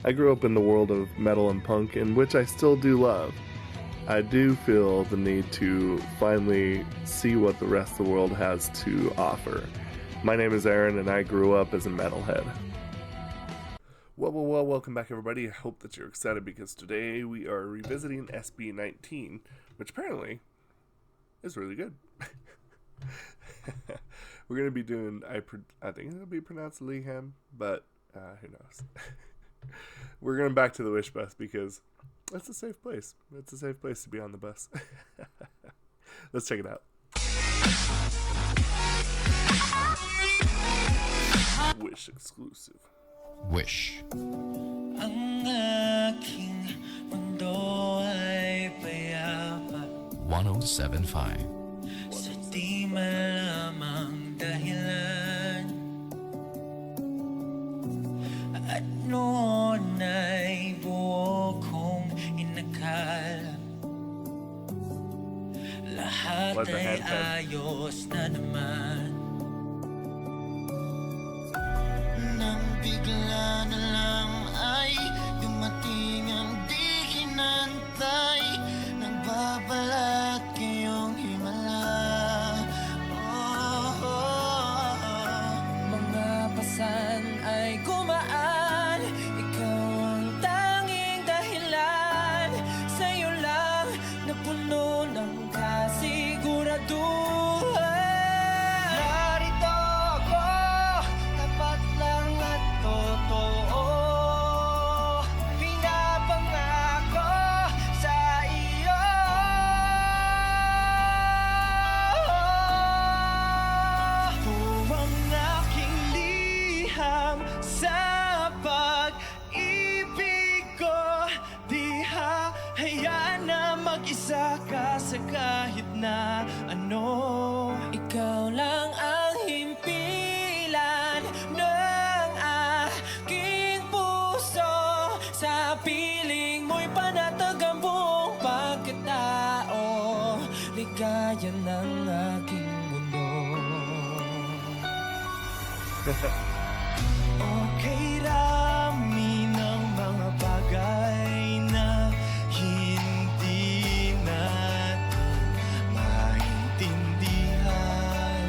I grew up in the world of metal and punk, in which I still do love. I do feel the need to finally see what the rest of the world has to offer. My name is Aaron, and I grew up as a metalhead. Well, welcome back, everybody. I hope that you're excited because today we are revisiting SB19, which apparently is really good. We're going to be doing, I think it'll be pronounced LIHAM, but who knows. We're going back to the Wish bus because it's a safe place. It's a safe place to be on the bus. Let's check it out. Wish exclusive. Wish. Ang aking mundo ay payapa 1075. sa di malamang dahilan. At noon ay buo kong inakala lahat ay ayos na naman. Nang bigla na lang ay dumating ang di hinantay, nagbabalat kayong himala. Mga pasan ay gumaan, ikaw ang tanging dahilan. Sa'yo lang napuno ng kasiguraduhan. Narito ako, tapat lang at totoo. Pinapangako sa iyo. Ang aking liham sa pag-ibig ko, di hahayaan na mag-isa ka sa kahit na ano. Ikaw lang ang himpilan ng aking puso. Sa piling mo'y panatag ang buong pagkatao, ligaya ng aking mundo. Okay, rami ng mga bagay na hindi natin maintindihan.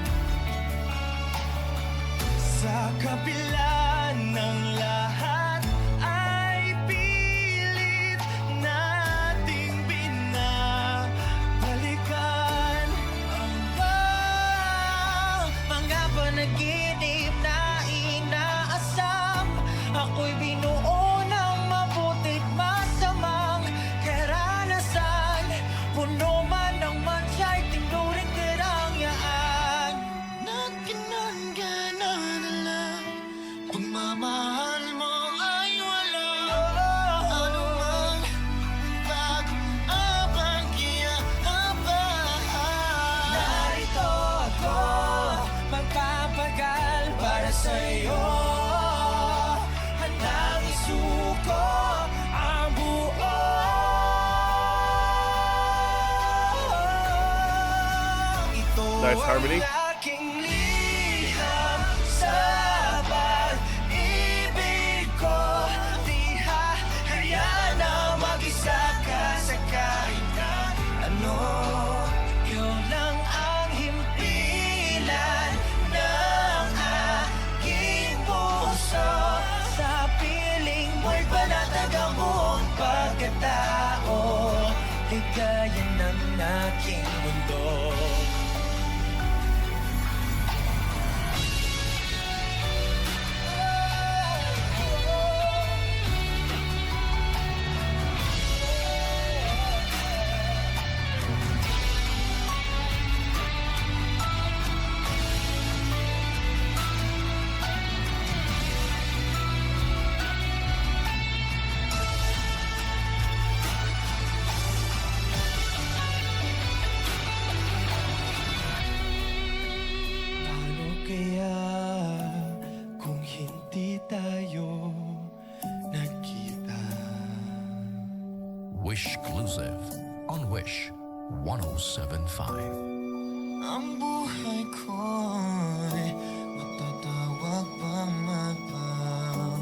Sa kabila ng lahat ay pilit nating binabalikan ang mga panaginip na inaasam. Ako'y binuo ng mabuti't masamang karanasan. Puno man ng mansya'y tinuring karangyaan. Nagkinangana na lang, pagmamahal mo ay wala. Anumang pag-abang kiyahabahan. Narito ako, magpapagal para sa'yo. Handang isuko ang buo. Ito Nice harmony. ang aking liham sa pag-ibig ko. Di hahayaan na mag-isa ka sa kahit na ano. Ikaw lang ang himpilan ng aking puso. Sa piling mo'y panatag ang buong pagkatao, ligaya ng aking mundo. Paano kaya kung hindi tayo nagkita? Wish exclusive on Wish 1075. Ang buhay ko'y matatawag pa magpabuhay.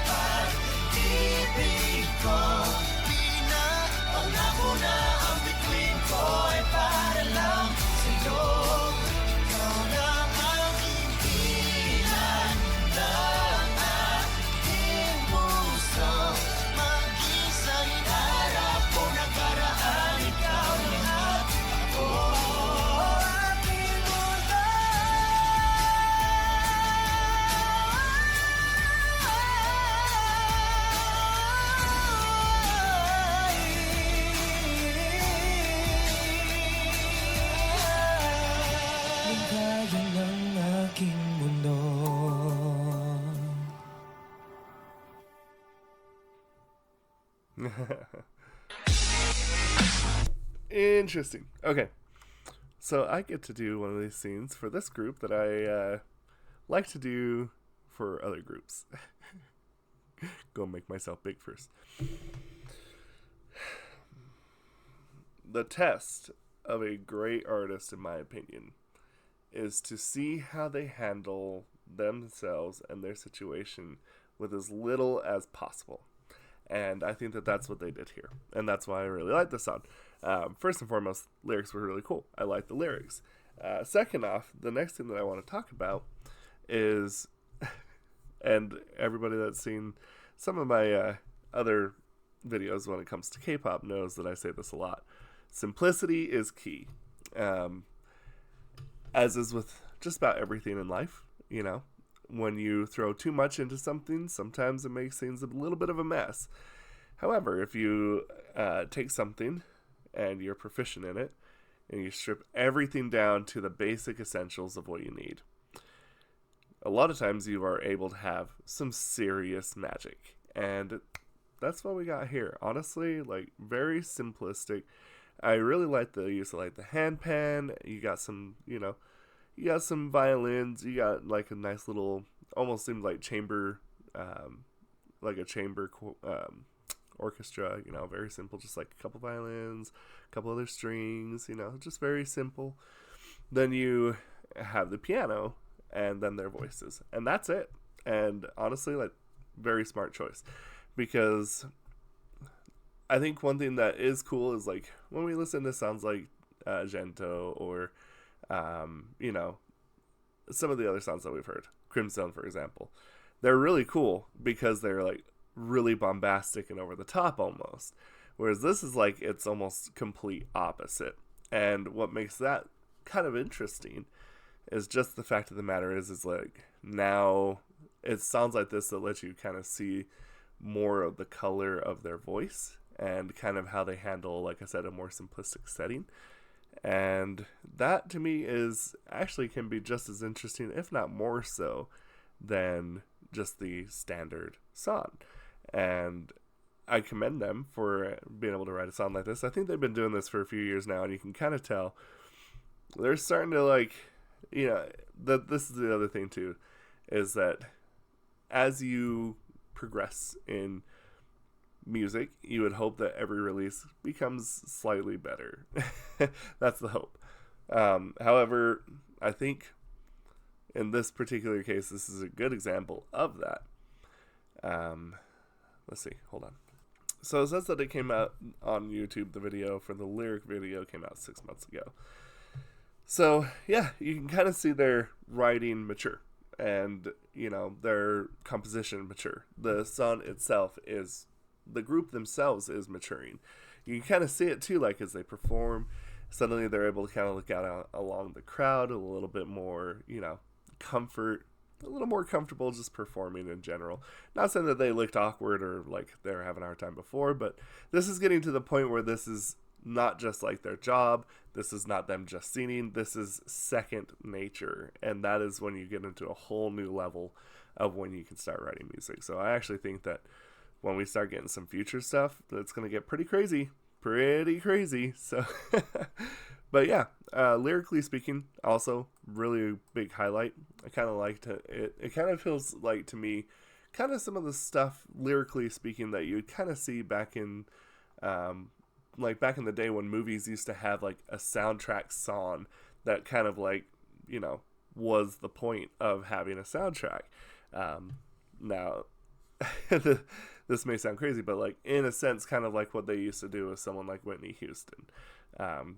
pag-ibig ko. Di na pangako na ang bituin ko ay para lang sa'yo. Ikaw lang ang himpilan ng aking puso. Mag-isang hinarap ko nakaraan, ikaw lahat. Ako aking mundo. Ligaya ng aking mundo. Interesting. Okay. So I get to do one of these scenes for this group that I like to do for other groups. Go make myself big first. The test of a great artist, in my opinion, is to see how they handle themselves and their situation with as little as possible. And I think that that's what they did here. And that's why I really like this song. First and foremost, lyrics were really cool. I like the lyrics. Second off, the next thing that I want to talk about is, and everybody that's seen some of my other videos when it comes to K-pop knows that I say this a lot. Simplicity is key. As is with just about everything in life, you know. When you throw too much into something, sometimes it makes things a little bit of a mess. However, if you take something and you're proficient in it, and you strip everything down to the basic essentials of what you need, a lot of times you are able to have some serious magic. And that's what we got here. Honestly, like, very simplistic. I really like the use of, like, the handpan. You got some, you know, you got some violins. You got, like, a nice little, almost seems like chamber, like a chamber orchestra, you know, very simple, just like a couple violins, a couple other strings, you know, just very simple. Then you have the piano, and then their voices, and that's it. And honestly, like, very smart choice, because I think one thing that is cool is, like, when we listen to sounds like Gento or you know, some of the other sounds that we've heard, Crimson, for example, they're really cool because they're, like, really bombastic and over the top almost, whereas this is like, it's almost complete opposite. And what makes that kind of interesting is just the fact of the matter is like, now it sounds like this that lets you kind of see more of the color of their voice and kind of how they handle, like I said, a more simplistic setting. And that to me is actually can be just as interesting, if not more so, than just the standard song. And I commend them for being able to write a song like this. I think they've been doing this for a few years now, and you can kind of tell they're starting to, like, you know, this is the other thing too, is that as you progress in music, you would hope that every release becomes slightly better. That's the hope. However, I think in this particular case, this is a good example of that. Let's see, hold on. So it says that it came out on YouTube. The video for the lyric video came out 6 months ago. So yeah, you can kind of see their writing mature, and, you know, their composition mature. The song itself is, the group themselves is maturing. You can kind of see it too, like, as they perform, suddenly they're able to kind of look out along the crowd a little bit more, you know, comfort, a little more comfortable just performing in general. Not saying that they looked awkward or like they were having a hard time before, but this is getting to the point where this is not just like their job. This is not them just singing. This is second nature. And that is when you get into a whole new level of when you can start writing music. So I actually think that when we start getting some future stuff, that's going to get pretty crazy. So, but yeah, lyrically speaking, also really big highlight. I kind of liked it. It kind of feels like to me, kind of some of the stuff lyrically speaking that you would kind of see back in, like back in the day when movies used to have like a soundtrack song that kind of like was the point of having a soundtrack. Now, this may sound crazy, but like in a sense, kind of like what they used to do with someone like Whitney Houston.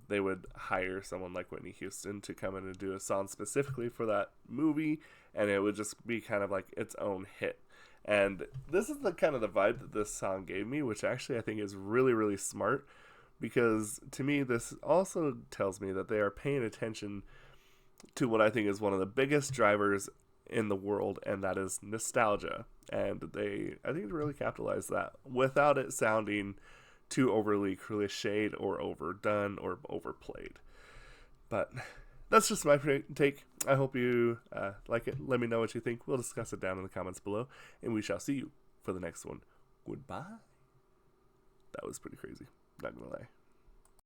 They would hire someone like Whitney Houston to come in and do a song specifically for that movie, and it would just be kind of like its own hit. And this is the kind of the vibe that this song gave me, which actually I think is really, really smart, because to me, this also tells me that they are paying attention to what I think is one of the biggest drivers in the world, and that is nostalgia. And I think, really capitalize that without it sounding too overly cliched or overdone or overplayed. But that's just my take. I hope you like it. Let me know what you think. We'll discuss it down in the comments below, and we shall see you for the next one. Goodbye. That was pretty crazy. Not gonna lie.